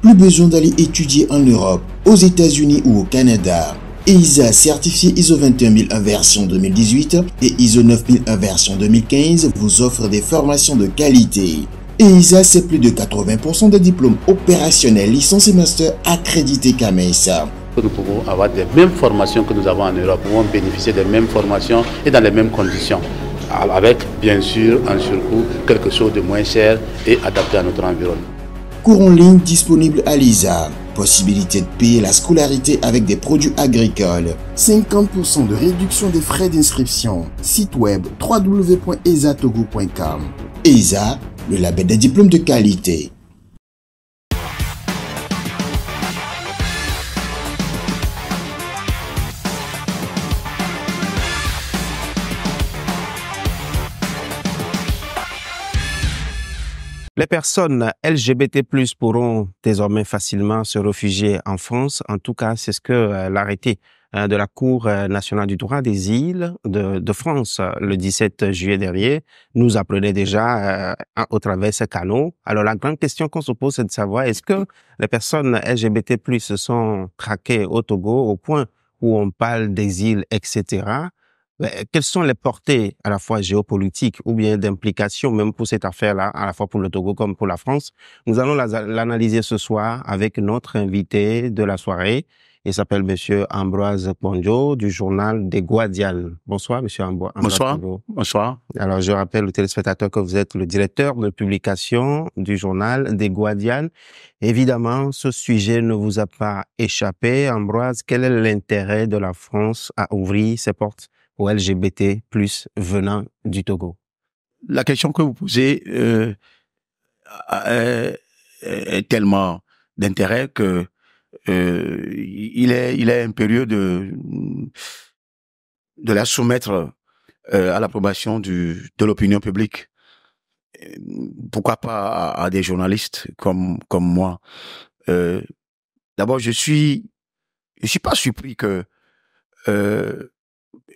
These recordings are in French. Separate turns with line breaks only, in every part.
Plus besoin d'aller étudier en Europe, aux États-Unis ou au Canada. EISA certifié ISO 21001 version 2018 et ISO 9001 version 2015 vous offre des formations de qualité. EISA, c'est plus de 80% des diplômes opérationnels, licences et masters accrédités CAMES.
Nous pouvons avoir les mêmes formations que nous avons en Europe, nous pouvons bénéficier des mêmes formations et dans les mêmes conditions, avec bien sûr un surcoût, quelque chose de moins cher et adapté à notre environnement.
Cours en ligne disponible à l'ISA. Possibilité de payer la scolarité avec des produits agricoles. 50% de réduction des frais d'inscription. Site web www.esatogo.com. EISA, le label des diplômes de qualité.
Les personnes LGBT+ pourront désormais facilement se réfugier en France. En tout cas, c'est ce que l'arrêté de la Cour nationale du droit des îles de France le 17 juillet dernier nous apprenait déjà au travers de ces canaux. Alors la grande question qu'on se pose, c'est de savoir est-ce que les personnes LGBT+ se sont traquées au Togo au point où on parle des îles, etc. Quelles sont les portées à la fois géopolitiques ou bien d'implications même pour cette affaire-là, à la fois pour le Togo comme pour la France? Nous allons l'analyser ce soir avec notre invité de la soirée. Il s'appelle Monsieur Ambroise Kpondjo du journal des Guadianes. Bonsoir, Monsieur Ambroise.
Bonsoir.
Kpondjo.
Bonsoir.
Alors, je rappelle aux téléspectateurs que vous êtes le directeur de publication du journal des Guadianes. Évidemment, ce sujet ne vous a pas échappé. Ambroise, quel est l'intérêt de la France à ouvrir ses portes aux LGBT+ venant du Togo?
La question que vous posez est tellement d'intérêt que il est impérieux de la soumettre à l'approbation de l'opinion publique. Pourquoi pas à des journalistes comme moi. D'abord, je suis pas surpris que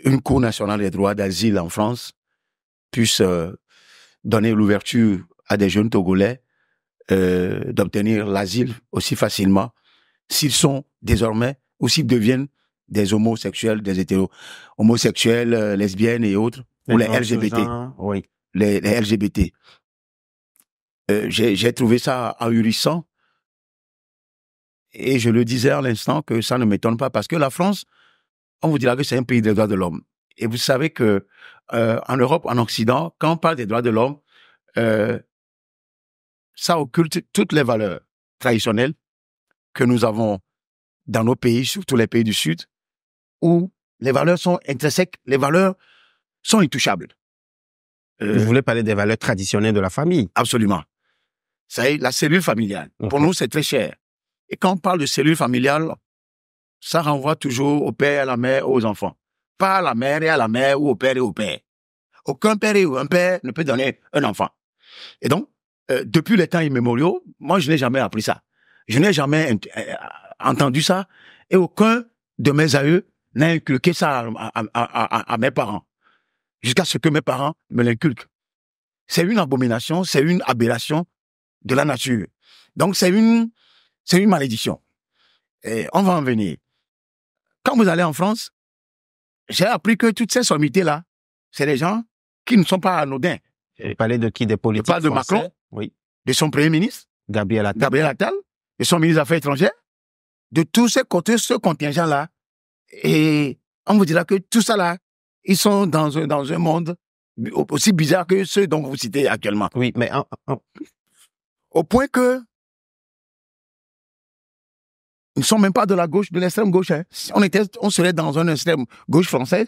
une Cour nationale des droits d'asile en France puisse donner l'ouverture à des jeunes Togolais d'obtenir l'asile aussi facilement s'ils sont désormais ou s'ils deviennent des homosexuels, des homosexuels, lesbiennes et autres, ou les LGBT.
Oui.
Les LGBT. J'ai trouvé ça ahurissant et je le disais à l'instant que ça ne m'étonne pas parce que la France, on vous dira que c'est un pays des droits de l'homme. Et vous savez que en Europe, en Occident, quand on parle des droits de l'homme, ça occulte toutes les valeurs traditionnelles que nous avons dans nos pays, surtout les pays du Sud, où les valeurs sont intrinsèques, les valeurs sont intouchables.
Vous voulez parler des valeurs traditionnelles de la famille?
Absolument. C'est la cellule familiale. Pour nous, c'est très cher. Et quand on parle de cellule familiale, ça renvoie toujours au père, à la mère, aux enfants. Pas à la mère et à la mère ou au père et au père. Aucun père et un père ne peut donner un enfant. Et donc, depuis les temps immémoriaux, moi, je n'ai jamais appris ça. Je n'ai jamais entendu ça et aucun de mes aïeux n'a inculqué ça à mes parents. Jusqu'à ce que mes parents me l'inculquent. C'est une abomination, c'est une aberration de la nature. Donc, c'est une malédiction. Et on va en venir. Quand vous allez en France, j'ai appris que toutes ces sommités-là, c'est des gens qui ne sont pas anodins.
Vous parlez de qui? Des politiques?
Je parle de
français?
Macron,
oui.
de son premier ministre,
Gabriel Attal,
de son ministre des Affaires étrangères, de tous ces côtés, ce contingent-là. Et on vous dira que tout ça là, ils sont dans un monde aussi bizarre que ceux dont vous citez actuellement.
Oui, mais
au point que ils ne sont même pas de la gauche, de l'extrême gauche. Hein. Si on serait dans un extrême gauche français,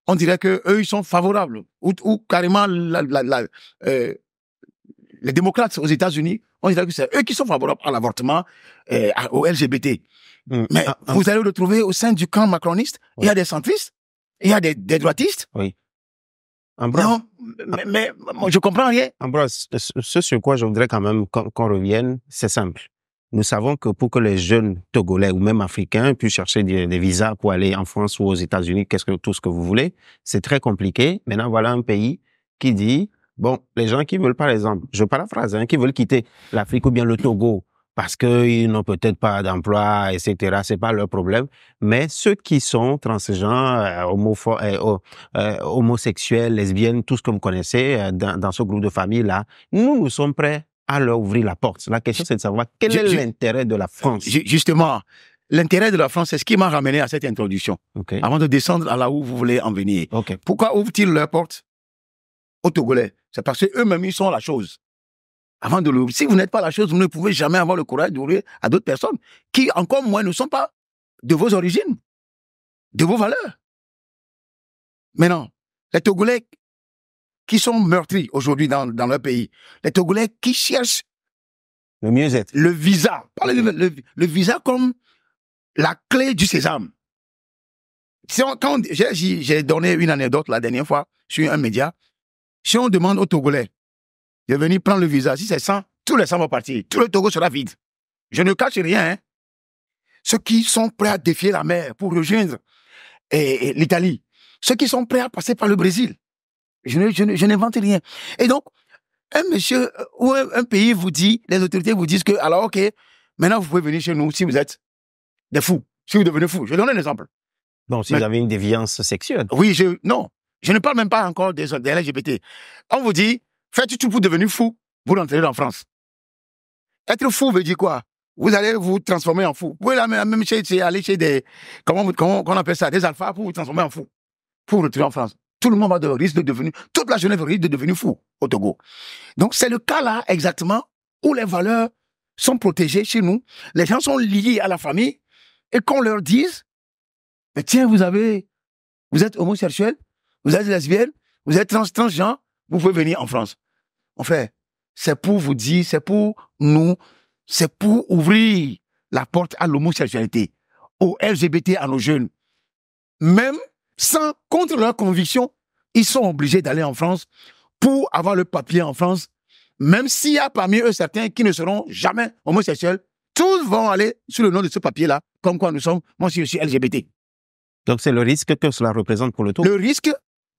on dirait que eux ils sont favorables ou carrément les démocrates aux États-Unis, on dirait que c'est eux qui sont favorables à l'avortement, aux LGBT. Mais vous allez le trouver au sein du camp macroniste. Oui. Il y a des centristes, il y a des droitistes.
Oui. Ambroise,
non, mais je comprends rien.
Ambroise, ce sur quoi je voudrais quand même qu'on revienne, c'est simple. Nous savons que pour que les jeunes Togolais ou même Africains puissent chercher des visas pour aller en France ou aux États-Unis, tout ce que vous voulez, c'est très compliqué. Maintenant, voilà un pays qui dit, bon, les gens qui veulent, par exemple, je paraphrase, qui veulent quitter l'Afrique ou bien le Togo parce qu'ils n'ont peut-être pas d'emploi, etc. C'est pas leur problème. Mais ceux qui sont transgenres, homosexuels, lesbiennes, tout ce que vous connaissez dans ce groupe de famille-là, nous sommes prêts à leur ouvrir la porte. La question, c'est de savoir quel est l'intérêt de la France.
Justement, l'intérêt de la France, c'est ce qui m'a ramené à cette introduction.
Okay.
Avant de descendre à là où vous voulez en venir.
Okay.
Pourquoi ouvrent-ils leur porte aux Togolais? C'est parce qu'eux-mêmes, ils sont la chose. Avant de l'ouvrir, si vous n'êtes pas la chose, vous ne pouvez jamais avoir le courage d'ouvrir à d'autres personnes qui, encore moins, ne sont pas de vos origines, de vos valeurs. Maintenant, les Togolais qui sont meurtris aujourd'hui dans leur pays, les Togolais qui cherchent
le mieux-être,
le visa, le visa comme la clé du sésame. Quand j'ai donné une anecdote la dernière fois sur un média, si on demande aux Togolais de venir prendre le visa, si c'est 100, tous les 100 vont partir. Tout le Togo sera vide. Je ne cache rien. Hein. Ceux qui sont prêts à défier la mer pour rejoindre l'Italie, ceux qui sont prêts à passer par le Brésil, je n'invente rien. Et donc, un monsieur ou un pays vous dit, les autorités vous disent que, alors ok, maintenant vous pouvez venir chez nous si vous êtes des fous, si vous devenez fous. Je donne un exemple.
Bon, si vous avez une déviance sexuelle.
Oui, non. Je ne parle même pas encore des LGBT. On vous dit, faites tout pour devenir fou, vous rentrez en France. Être fou veut dire quoi? Vous allez vous transformer en fou. Vous pouvez même aller chez des, comment on appelle ça, des alphas pour vous transformer en fou, pour rentrer en France. Tout le monde risque de devenir, toute la jeunesse risque de devenir fou au Togo. Donc c'est le cas là exactement où les valeurs sont protégées chez nous. Les gens sont liés à la famille et qu'on leur dise, mais tiens, vous êtes homosexuel, vous êtes lesbienne, vous êtes transgenre, vous pouvez venir en France. En fait, c'est pour vous dire, c'est pour nous, c'est pour ouvrir la porte à l'homosexualité, aux LGBT, à nos jeunes. Même contre leur conviction, ils sont obligés d'aller en France pour avoir le papier en France. Même s'il y a parmi eux certains qui ne seront jamais homosexuels, tous vont aller sous le nom de ce papier-là, comme quoi moi je suis LGBT.
Donc c'est le risque que cela représente pour le Togo.
Le risque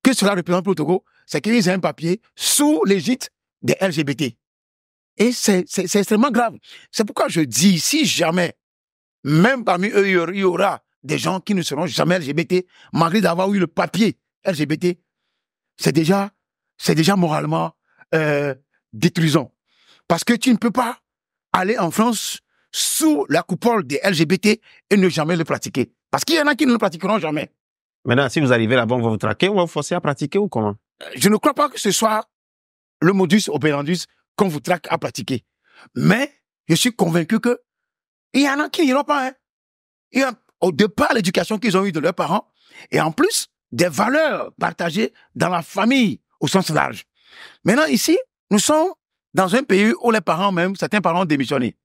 que cela représente pour le Togo, c'est qu'ils aient un papier sous l'égide des LGBT. Et c'est extrêmement grave. C'est pourquoi je dis, si jamais, même parmi eux, il y aura des gens qui ne seront jamais LGBT, malgré d'avoir eu le papier LGBT, c'est déjà moralement détruisant. Parce que tu ne peux pas aller en France sous la coupole des LGBT et ne jamais le pratiquer. Parce qu'il y en a qui ne le pratiqueront jamais.
Maintenant, si vous arrivez là-bas, on va vous traquer, on va vous forcer à pratiquer ou comment?
Je ne crois pas que ce soit le modus operandi qu'on vous traque à pratiquer. Mais je suis convaincu que il y en a qui n'iront pas. Hein. Il y a, au départ, l'éducation qu'ils ont eue de leurs parents et en plus, des valeurs partagées dans la famille au sens large. Maintenant, ici, nous sommes dans un pays où les parents même, certains parents ont démissionné.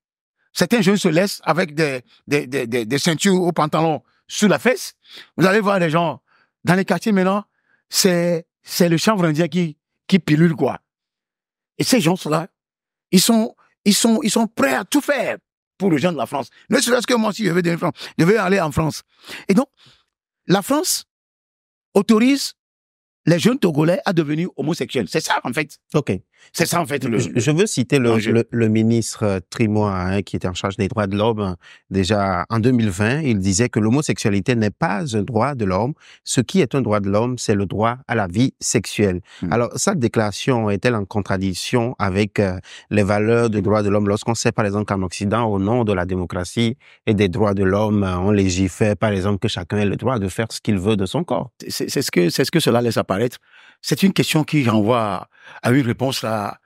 Certains jeunes se laissent avec des ceintures au pantalon sous la fesse. Vous allez voir des gens dans les quartiers maintenant, c'est le chanvre indien qui pilule quoi. Et ces gens-là, ils sont prêts à tout faire pour rejoindre la France. Ne serait-ce que moi, si je vais aller en France. Et donc, la France autorise les jeunes Togolais à devenir homosexuels. C'est ça, en fait.
OK.
C'est ça, en fait.
Je veux citer le ministre Trimois, qui était en charge des droits de l'homme. Déjà, en 2020, il disait que l'homosexualité n'est pas un droit de l'homme. Ce qui est un droit de l'homme, c'est le droit à la vie sexuelle. Alors, cette déclaration est-elle en contradiction avec les valeurs des droits de l'homme lorsqu'on sait, par exemple, qu'en Occident, au nom de la démocratie et des droits de l'homme, on légifère, par exemple, que chacun ait le droit de faire ce qu'il veut de son corps?
C'est ce que cela laisse apparaître. C'est une question qui renvoie à une réponse à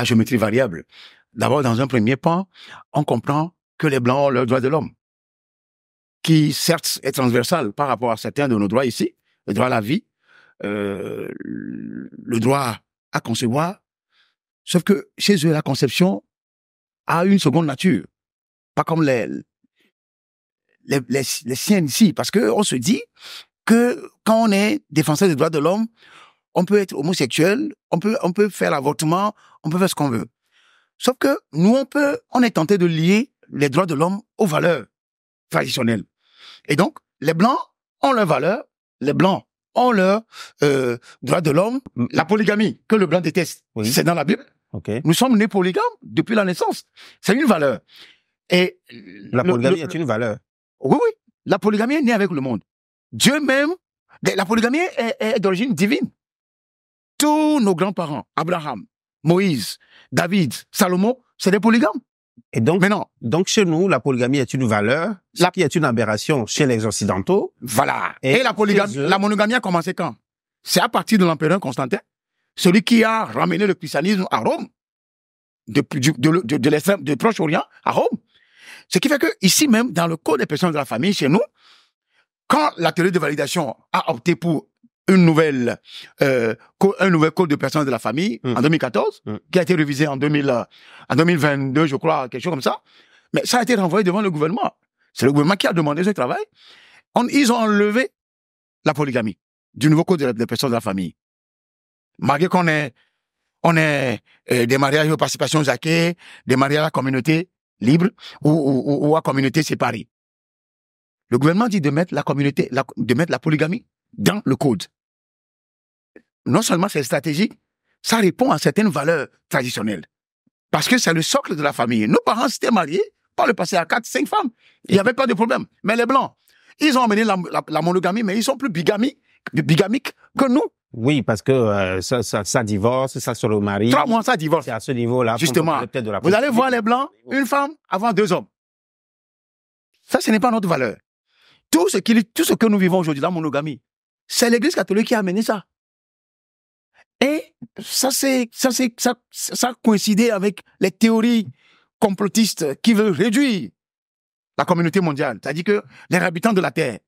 géométrie variable. D'abord, dans un premier point, on comprend que les Blancs ont le droit de l'homme, qui certes est transversal par rapport à certains de nos droits ici, le droit à la vie, le droit à concevoir, sauf que chez eux, la conception a une seconde nature, pas comme les siennes ici, parce que on se dit que quand on est défenseur des droits de l'homme, on peut être homosexuel, on peut faire l'avortement, on peut faire ce qu'on veut. Sauf que nous, on est tenté de lier les droits de l'homme aux valeurs traditionnelles. Et donc, les Blancs ont leurs valeurs, les Blancs ont leurs droits de l'homme. La polygamie, que le Blanc déteste, c'est dans la Bible.
Okay.
Nous sommes nés polygames depuis la naissance. C'est une valeur. Et
la polygamie est une valeur.
Oui, oui. La polygamie est née avec le monde. Dieu même, la polygamie est d'origine divine. Tous nos grands-parents, Abraham, Moïse, David, Salomon, c'est des polygames.
Et donc,
mais non.
Donc chez nous, la polygamie est une valeur, ce qui est une aberration chez les Occidentaux.
Voilà. Et la polygamie, la monogamie a commencé quand? C'est à partir de l'empereur Constantin, celui qui a ramené le christianisme à Rome, de l'extrême, du Proche-Orient à Rome. Ce qui fait que ici même, dans le code des personnes de la famille, chez nous, quand la théorie de validation a opté pour un nouvel code de personnes de la famille en 2014, qui a été révisé en 2022, je crois, quelque chose comme ça. Mais ça a été renvoyé devant le gouvernement. C'est le gouvernement qui a demandé ce travail. Ils ont enlevé la polygamie du nouveau code des personnes de la famille. Malgré qu'on ait des mariages de participation zaké, des mariages à communauté libre ou à communauté séparée. Le gouvernement dit de mettre la polygamie dans le code. Non seulement c'est stratégique, ça répond à certaines valeurs traditionnelles. Parce que c'est le socle de la famille. Nos parents s'étaient mariés par le passé à 4, 5 femmes. Il n'y avait pas de problème. Mais les Blancs, ils ont amené la monogamie, mais ils sont plus bigamiques que nous.
Oui, parce que ça divorce, ça se remarie.
3 mois, ça divorce.
C'est à ce niveau-là.
Justement, vous allez voir les Blancs, une femme avant 2 hommes. Ça, ce n'est pas notre valeur. Tout ce que nous vivons aujourd'hui, la monogamie, c'est l'Église catholique qui a amené ça. Et ça coïncidait avec les théories complotistes qui veulent réduire la communauté mondiale. C'est-à-dire que les habitants de la Terre,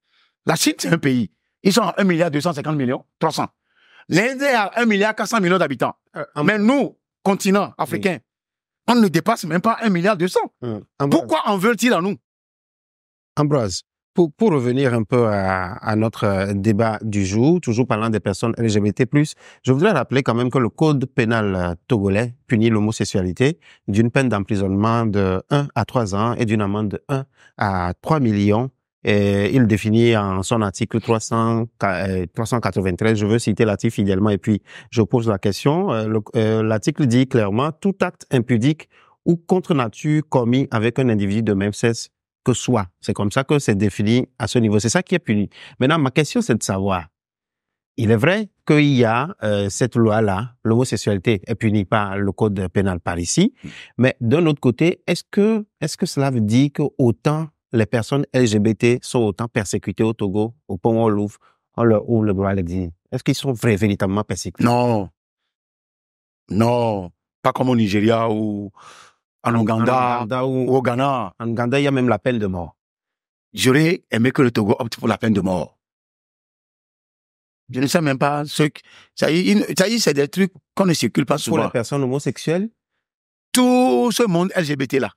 la Chine, c'est un pays. Ils sont à 1,250 milliard, 300. L'Inde est à 1,4 milliard d'habitants. Mais nous, continent africain, on ne dépasse même pas 1,2 milliard. Pourquoi en veulent-ils à nous?
Ambroise, pour revenir un peu à notre débat du jour, toujours parlant des personnes LGBT+, je voudrais rappeler quand même que le code pénal togolais punit l'homosexualité d'une peine d'emprisonnement de 1 à 3 ans et d'une amende de 1 à 3 millions. Et il définit en son article 393, je veux citer l'article fidèlement et puis je pose la question. L'article dit clairement « Tout acte impudique ou contre nature commis avec un individu de même sexe que soit ». C'est comme ça que c'est défini à ce niveau. C'est ça qui est puni. Maintenant, ma question, c'est de savoir, il est vrai qu'il y a cette loi-là, l'homosexualité est punie par le code pénal par ici, mais d'un autre côté, est-ce que cela veut dire que autant les personnes LGBT sont autant persécutées au Togo, au point où on l'ouvre, où le droit l'exige? Est-ce qu'ils sont véritablement persécutés?
Non. Non. Pas comme au Nigeria ou en Ouganda ou au Ghana.
En Ouganda, il y a même la peine de mort.
J'aurais aimé que le Togo opte pour la peine de mort. Je ne sais même pas ça y est, c'est des trucs qu'on ne circule pas souvent.
Pour les personnes homosexuelles?
Tout ce monde LGBT là.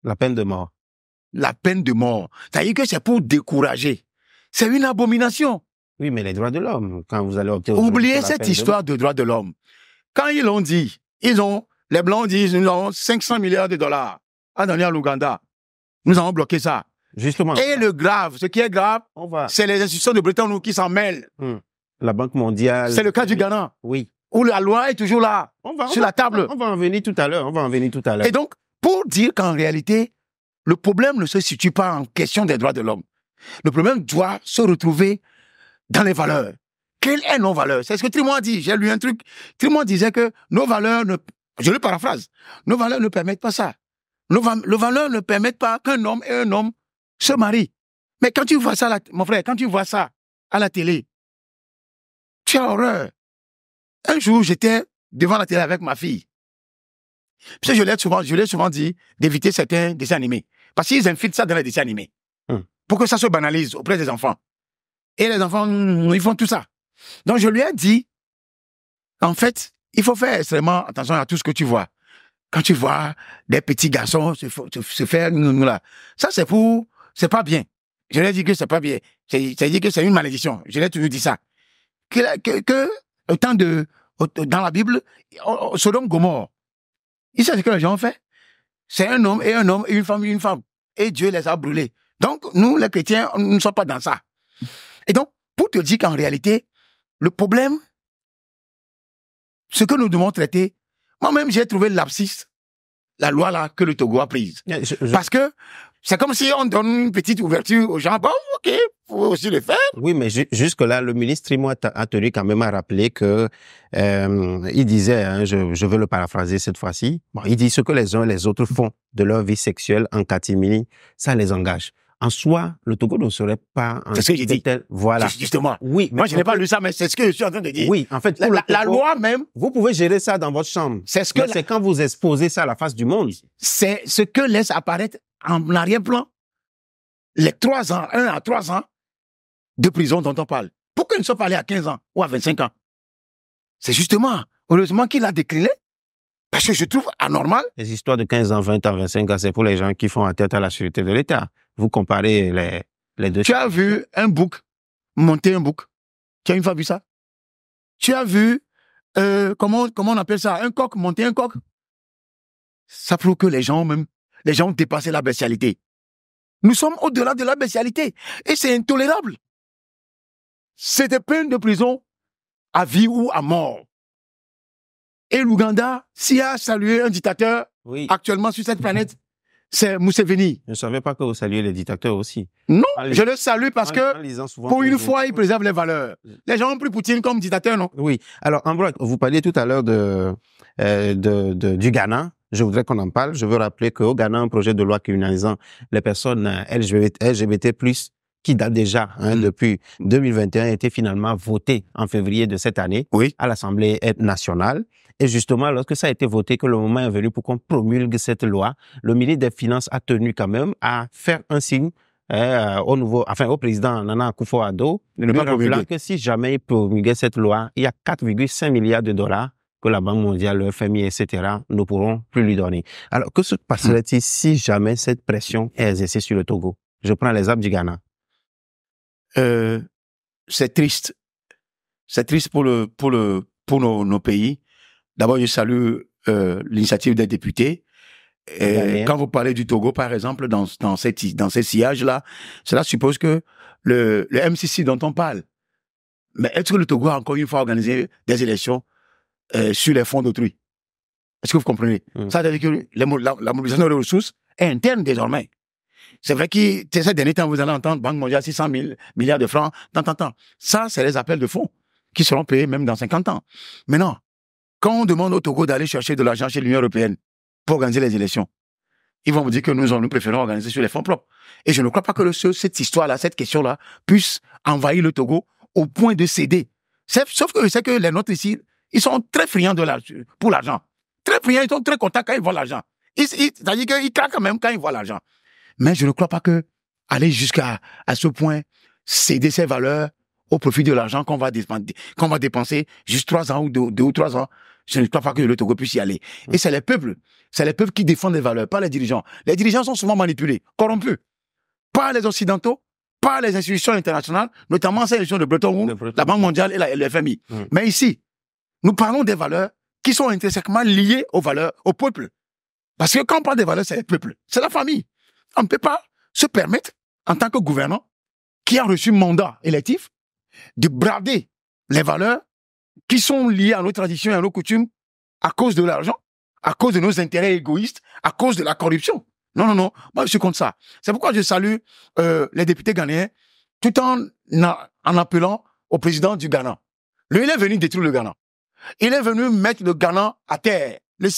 La peine de mort.
La peine de mort. C'est-à-dire que c'est pour décourager. C'est une abomination.
Oui, mais les droits de l'homme, quand vous allez opter...
Oubliez cette histoire de droits de l'homme. Quand ils l'ont dit, les Blancs disent, nous avons 500 milliards de dollars à donner à l'Ouganda. Nous avons bloqué ça.
Justement.
Et ce qui est grave, c'est les institutions de Bretton Woods qui s'en mêlent.
La Banque mondiale.
C'est le cas du Ghana.
Oui.
Où la loi est toujours là, sur la table.
On va en venir tout à l'heure.
Et donc, pour dire qu'en réalité, le problème ne se situe pas en question des droits de l'homme. Le problème doit se retrouver dans les valeurs. Quelles sont nos valeurs? C'est ce que Trimont a dit. J'ai lu un truc. Trimont disait que nos valeurs je le paraphrase. Nos valeurs ne permettent pas ça. Nos valeurs ne permettent pas qu'un homme et un homme se marient. Mais quand tu vois ça, mon frère, quand tu vois ça à la télé, tu as horreur. Un jour, j'étais devant la télé avec ma fille. Puis je l'ai souvent dit d'éviter certains dessins animés. Parce qu'ils infiltrent ça dans les dessins animés. Pour que ça se banalise auprès des enfants. Et les enfants, ils font tout ça. Donc je lui ai dit, en fait, il faut faire extrêmement attention à tout ce que tu vois. Quand tu vois des petits garçons se faire, ça c'est pas bien. Je lui ai dit que c'est pas bien. C'est-à-dire que c'est une malédiction. Je lui ai toujours dit ça. Dans la Bible, Sodome Gomorrhe, il sait ce que les gens ont fait. C'est un homme et une femme. Et Dieu les a brûlés. Donc, nous, les chrétiens, nous ne sommes pas dans ça. Et donc, pour te dire qu'en réalité, le problème, ce que nous devons traiter, Moi-même, j'ai trouvé l'abscisse, la loi là que le Togo a prise. Parce que c'est comme si on donne une petite ouverture aux gens. Bon, ok, faut aussi le faire.
Oui, mais jusque-là, le ministre Trimo a tenu quand même à rappeler que il disait, hein, je veux le paraphraser cette fois-ci, bon, il dit ce que les uns et les autres font de leur vie sexuelle en catimini, ça les engage. En soi, le Togo ne serait pas...
C'est ce que j'ai dit.
Voilà.
Justement.
Oui.
Moi, je n'ai pas lu ça, mais c'est ce que je suis en train de dire.
Oui, en fait,
la loi même...
Vous pouvez gérer ça dans votre chambre. C'est quand vous exposez ça à la face du monde.
C'est ce que laisse apparaître en arrière-plan les 3 ans, 1 à 3 ans de prison dont on parle. Pourquoi ils ne sont pas allés à 15 ans ou à 25 ans? C'est justement, heureusement qu'il a décliné. Parce que je trouve anormal.
Les histoires de 15 ans, 20 ans, 25 ans, c'est pour les gens qui font atteinte à la sécurité de l'État. Vous comparez les deux.
Tu as vu un bouc monter un bouc? Tu as une fois vu ça? Tu as vu, comment on appelle ça? Un coq monter un coq? Ça prouve que les gens ont dépassé la bestialité. Nous sommes au-delà de la bestialité. Et c'est intolérable. C'est des peines de prison à vie ou à mort. Et l'Ouganda, s'il a salué un dictateur actuellement sur cette planète, c'est Museveni.
Je ne savais pas que vous saluez les dictateurs aussi.
Non, je le salue parce que pour une fois, il préserve les valeurs. Les gens ont pris Poutine comme dictateur, non?
Oui. Alors, Ambroise, vous parliez tout à l'heure du Ghana. Je voudrais qu'on en parle. Je veux rappeler qu'au Ghana, un projet de loi criminalisant les personnes LGBT+, qui date déjà depuis 2021, a été finalement voté en février de cette année à l'Assemblée nationale. Et justement, lorsque ça a été voté, que le moment est venu pour qu'on promulgue cette loi, le ministre des Finances a tenu quand même à faire un signe au président Nana Akufo-Addo, lui rappelant que si jamais il promulguait cette loi, il y a 4,5 milliards de dollars que la Banque mondiale, le FMI, etc., ne pourront plus lui donner. Alors, que se passerait-il si jamais cette pression est exercée sur le Togo? Je prends l'exemple du Ghana.
C'est triste. C'est triste pour nos pays. D'abord, je salue l'initiative des députés. Quand vous parlez du Togo, par exemple, dans ces sillages-là, cela suppose que le MCC dont on parle, mais est-ce que le Togo a encore une fois organisé des élections sur les fonds d'autrui? Est-ce que vous comprenez? Ça veut dire que la mobilisation des ressources est interne désormais. C'est vrai que ces derniers temps, vous allez entendre Banque mondiale 600 milliards de francs, tant. Ça, c'est les appels de fonds qui seront payés même dans 50 ans. Maintenant, quand on demande au Togo d'aller chercher de l'argent chez l'Union européenne pour organiser les élections, ils vont vous dire que nous préférons organiser sur les fonds propres. Et je ne crois pas que cette histoire-là, cette question-là, puisse envahir le Togo au point de céder. Sauf que je sais que les nôtres ici, ils sont très friands pour l'argent. Très friands, ils sont très contents quand ils voient l'argent. C'est-à-dire qu'ils craquent quand même quand ils voient l'argent. Mais je ne crois pas que aller jusqu'à ce point, céder ses valeurs au profit de l'argent qu'on va dépenser juste 3 ans ou 2 ou 3 ans, je ne crois pas que le Togo puisse y aller. Et c'est les peuples qui défendent les valeurs, pas les dirigeants. Les dirigeants sont souvent manipulés, corrompus, par les Occidentaux, par les institutions internationales, notamment ces institutions de Bretton Woods, la Banque mondiale et le FMI. Mais ici, nous parlons des valeurs qui sont intrinsèquement liées aux valeurs, au peuple. Parce que quand on parle des valeurs, c'est le peuple, c'est la famille. On ne peut pas se permettre, en tant que gouvernant, qui a reçu mandat électif, de brader les valeurs qui sont liées à nos traditions et à nos coutumes à cause de l'argent, à cause de nos intérêts égoïstes, à cause de la corruption. Non. Moi, je suis contre ça. C'est pourquoi je salue les députés ghanéens tout en appelant au président du Ghana. Lui, il est venu détruire le Ghana. Il est venu mettre le Ghana à terre. Le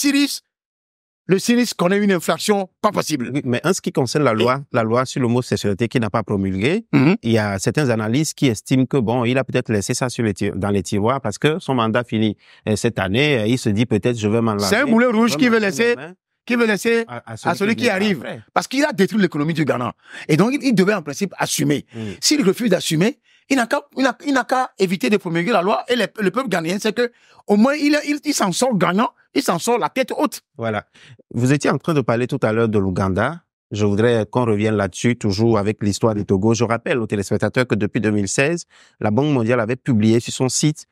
Syrize connaît une inflation pas possible.
Oui, mais en ce qui concerne la loi sur l'homosexualité qui n'a pas promulgué, il y a certains analystes qui estiment que il a peut-être laissé ça dans les tiroirs parce que son mandat finit cette année. Il se dit peut-être je vais m'en laver.
C'est un boulet rouge qui veut laisser à celui qui arrive. Parce qu'il a détruit l'économie du Ghana. Et donc, il devait en principe assumer. S'il refuse d'assumer, il n'a qu'à éviter de promulguer la loi. Et le peuple ghanéen, c'est que au moins il s'en sort gagnant, il s'en sort la tête haute.
Voilà. Vous étiez en train de parler tout à l'heure de l'Ouganda. Je voudrais qu'on revienne là-dessus, toujours avec l'histoire du Togo. Je rappelle aux téléspectateurs que depuis 2016, la Banque mondiale avait publié sur son site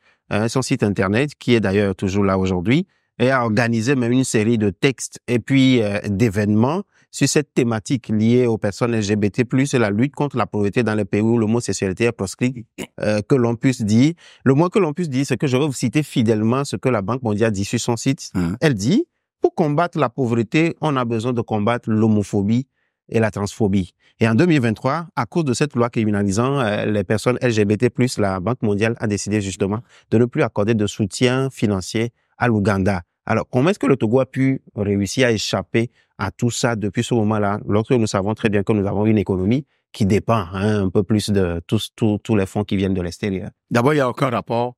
internet, qui est d'ailleurs toujours là aujourd'hui, et a organisé même une série de textes et puis d'événements sur cette thématique liée aux personnes LGBT+, et la lutte contre la pauvreté dans les pays où l'homosexualité est proscrite, que l'on puisse dire. Le moins que l'on puisse dire, c'est que je vais vous citer fidèlement ce que la Banque mondiale dit sur son site. Elle dit, pour combattre la pauvreté, on a besoin de combattre l'homophobie et la transphobie. Et en 2023, à cause de cette loi criminalisant les personnes LGBT+, la Banque mondiale a décidé justement de ne plus accorder de soutien financier à l'Ouganda. Alors, comment est-ce que le Togo a pu réussir à échapper à tout ça depuis ce moment-là, lorsque nous savons très bien que nous avons une économie qui dépend un peu plus de tous les fonds qui viennent de l'extérieur?
D'abord, il n'y a aucun rapport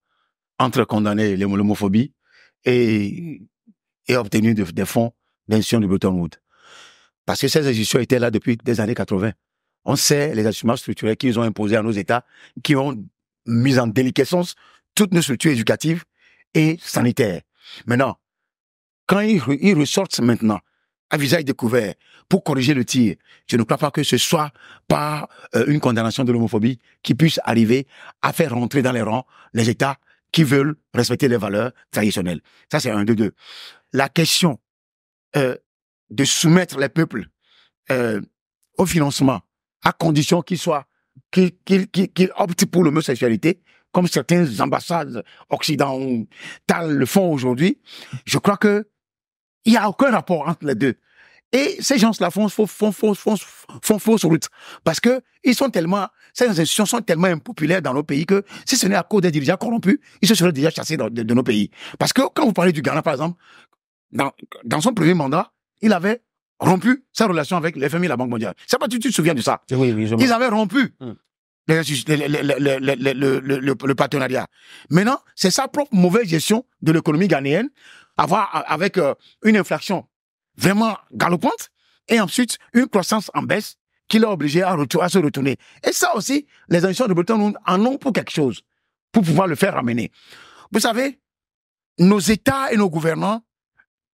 entre condamner l'homophobie et obtenir des fonds d'institutions de Bretton Woods. Parce que ces institutions étaient là depuis les années 80. On sait les ajustements structurels qu'ils ont imposés à nos États, qui ont mis en déliquescence toutes nos structures éducatives et sanitaires. Maintenant, quand ils ressortent maintenant à visage découvert pour corriger le tir, je ne crois pas que ce soit par une condamnation de l'homophobie qui puisse arriver à faire rentrer dans les rangs les États qui veulent respecter les valeurs traditionnelles. Ça, c'est un de deux. La question de soumettre les peuples au financement, à condition qu'ils optent pour l'homosexualité, comme certaines ambassades occidentales le font aujourd'hui, je crois que il n'y a aucun rapport entre les deux. Et ces gens-là font fausse route. Parce que ces institutions sont tellement impopulaires dans nos pays que si ce n'est à cause des dirigeants corrompus, ils se seraient déjà chassés de nos pays. Parce que quand vous parlez du Ghana, par exemple, dans son premier mandat, il avait rompu sa relation avec le FMI et la Banque mondiale. C'est pas tu te souviens de ça?
Oui,
ils avaient rompu le partenariat. Maintenant, c'est sa propre mauvaise gestion de l'économie ghanéenne, avec une inflation vraiment galopante et ensuite une croissance en baisse qui l'a obligé à se retourner. Et ça aussi, les institutions de Bretton Woods en ont pour quelque chose, pour pouvoir le faire ramener. Vous savez, nos États et nos gouvernants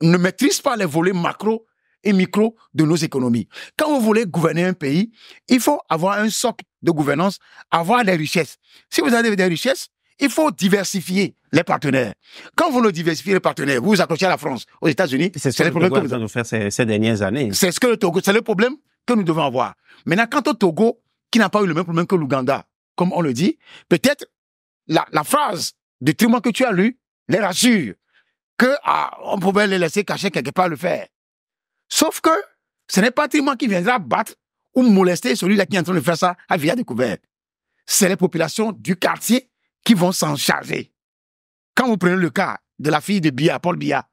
ne maîtrisent pas les volets macro et micro de nos économies. Quand vous voulez gouverner un pays, il faut avoir un socle de gouvernance, avoir des richesses. Si vous avez des richesses, il faut diversifier les partenaires. Quand vous ne diversifiez les partenaires, vous vous accrochez à la France, aux États-Unis.
C'est ce que le Togo est en train de faire ces dernières années.
C'est le problème que nous devons avoir. Maintenant, quant au Togo, qui n'a pas eu le même problème que l'Ouganda, comme on le dit, peut-être la phrase de Truman que tu as lu les rassure on pouvait les laisser cacher quelque part le faire. Sauf que ce n'est pas Truman qui viendra battre ou molester celui-là qui est en train de faire ça à visage découvert. C'est les populations du quartier qui vont s'en charger. Quand vous prenez le cas de la fille de Biya, Paul Biya,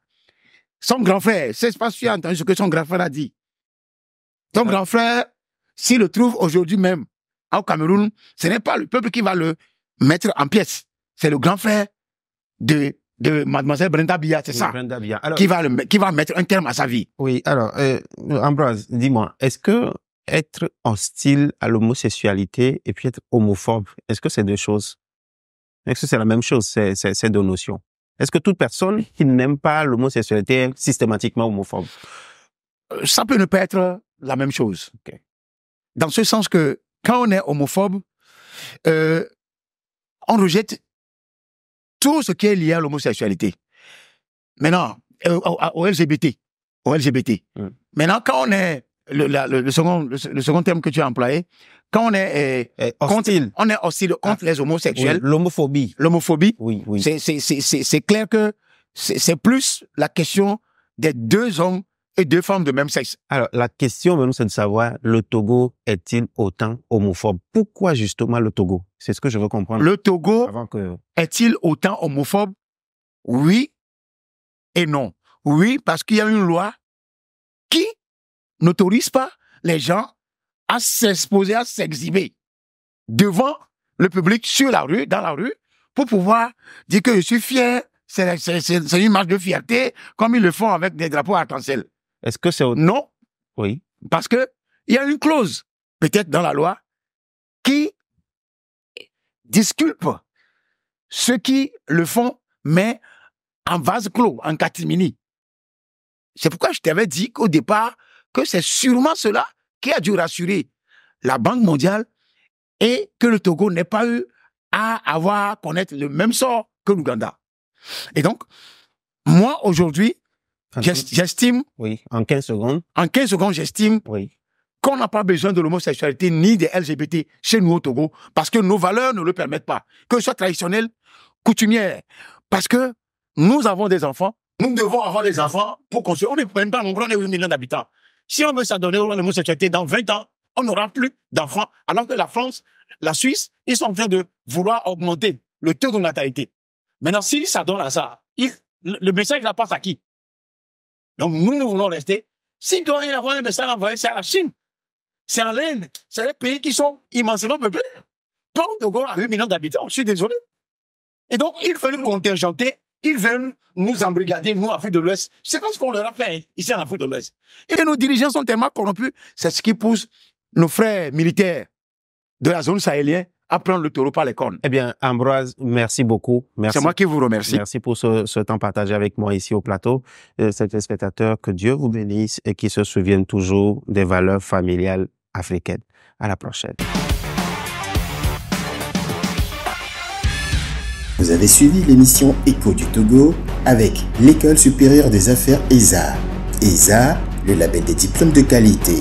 son grand frère, c'est pas sûr entendu ce que son grand frère a dit. Son grand frère, s'il le trouve aujourd'hui même au Cameroun, ce n'est pas le peuple qui va le mettre en pièces. C'est le grand frère de mademoiselle Brenda Biya, c'est ça, alors, qui va mettre un terme à sa vie.
Oui, alors, Ambroise, dis-moi, est-ce que être hostile à l'homosexualité et puis être homophobe, est-ce que c'est deux choses? Est-ce que c'est la même chose, ces deux notions? Est-ce que toute personne qui n'aime pas l'homosexualité est systématiquement homophobe?
Ça peut ne pas être la même chose.
Okay.
Dans ce sens que, quand on est homophobe, on rejette tout ce qui est lié à l'homosexualité. Maintenant, au LGBT. Maintenant, quand on est le second terme que tu as employé, quand on est hostile contre les homosexuels,
oui,
l'homophobie,
oui.
C'est clair que c'est plus la question des deux hommes et deux femmes de même sexe.
Alors, la question même, c'est de savoir, le Togo est-il autant homophobe? Pourquoi justement le Togo? C'est ce que je veux comprendre.
Le Togo est-il autant homophobe? Oui et non. Oui, parce qu'il y a une loi qui n'autorise pas les gens à s'exposer, à s'exhiber devant le public dans la rue, pour pouvoir dire que je suis fier. C'est une marche de fierté, comme ils le font avec des drapeaux arc-en-ciel.
Est-ce que c'est
Non.
Oui.
Parce que il y a une clause, peut-être dans la loi, qui disculpe ceux qui le font, mais en vase clos, en catimini. C'est pourquoi je t'avais dit qu'au départ, que c'est sûrement cela qui a dû rassurer la Banque mondiale et que le Togo n'ait pas eu à connaître le même sort que l'Ouganda. Et donc, moi, aujourd'hui, j'estime...
Oui, en 15 secondes.
En 15 secondes, j'estime
oui.
qu'on n'a pas besoin de l'homosexualité ni des LGBT chez nous au Togo parce que nos valeurs ne le permettent pas. Que ce soit traditionnel, coutumière. Parce que nous avons des enfants, nous devons avoir des enfants pour construire. On n'est pas nombreux, on est 8 millions d'habitants. Si on veut s'adonner à l'homosexualité dans 20 ans, on n'aura plus d'enfants. Alors que la France, la Suisse, ils sont en train de vouloir augmenter le taux de natalité. Maintenant, s'ils s'adonnent à ça, le message la passe à qui? Donc nous voulons rester. S'il doit y avoir un message envoyé, c'est à la Chine. C'est en l'Inde. C'est des pays qui sont immensément peuplés. Pas au Togo à 8 millions d'habitants, je suis désolé. Et donc, ils veulent nous contingenter, ils veulent nous embrigader, nous, Afrique de l'Ouest. C'est comme ce qu'on leur a fait ici en Afrique de l'Ouest. Et nos dirigeants sont tellement corrompus, c'est ce qui pousse nos frères militaires de la zone sahélienne à prendre le taureau par les cornes.
Eh bien, Ambroise, merci beaucoup.
C'est moi qui vous remercie.
Merci pour ce temps partagé avec moi ici au plateau. Chers spectateurs, que Dieu vous bénisse et qu'ils se souviennent toujours des valeurs familiales africaines. À la prochaine.
Vous avez suivi l'émission Écho du Togo avec l'École supérieure des affaires ESA. ESA, le label des diplômes de qualité.